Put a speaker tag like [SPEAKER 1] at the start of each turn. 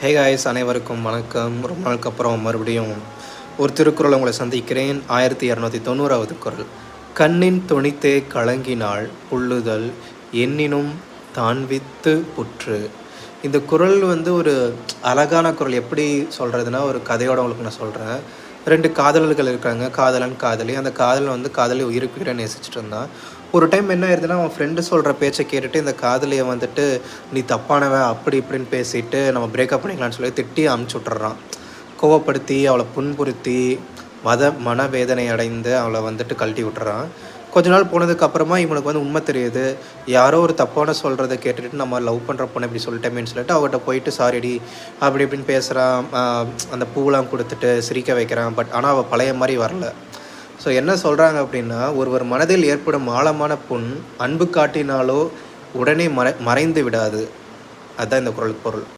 [SPEAKER 1] Hey guys, அனைவருக்கும் வணக்கம். ரொம்ப நாளுக்கு அப்புறம் மறுபடியும் ஒரு திருக்குறள் உங்களை சந்திக்கிறேன். 1290வது குறள். கண்ணின் துணித்தே கலங்கினாள் புல்லுதல் எண்ணினும் தான்வித்து புற்று. இந்த குறள் ஒரு அழகான குறள். எப்படி சொல்கிறதுனா, ஒரு கதையோட உங்களுக்கு நான் சொல்கிறேன். 2 காதலர்கள் இருக்காங்க, காதலன் காதலி. அந்த காதலன் காதலி உயிருக்கு உயிரை நேசிச்சுட்டு இருந்தான். ஒரு டைம் என்ன ஆயிருதுன்னா, அவன் ஃப்ரெண்டு சொல்கிற பேச்சை கேட்டுட்டு இந்த காதலியை நீ தப்பானவன் அப்படி இப்படின்னு பேசிட்டு நம்ம பிரேக்கப் பண்ணிக்கலாம்னு சொல்லி திட்டி அமுச்சு விட்டுறான். கோவப்படுத்தி அவளை புண்புறுத்தி மனவேதனை அடைந்து அவளை கழட்டி விட்டுறான். கொஞ்ச நாள் போனதுக்கு அப்புறமா இவனுக்கு உண்மை தெரியுது. யாரோ ஒரு தப்பான சொல்கிறத கேட்டுட்டு நம்ம லவ் பண்ணுற பொண்ணு இப்படி சொல்லிட்டேமேன்னு சொல்லிட்டு அவகிட்ட போயிட்டு சாரிடி அப்படி இப்படின்னு பேசுகிறான். அந்த பூவெலாம் கொடுத்துட்டு சிரிக்க வைக்கிறான். பட் ஆனால் அவள் பழைய மாதிரி வரல. ஸோ என்ன சொல்கிறாங்க அப்படின்னா, ஒருவர் மனதில் ஏற்படும் ஆழமான புண் அன்பு காட்டினாலோ உடனே மறைந்து விடாது. அதுதான் இந்த குறளுக்கு பொருள்.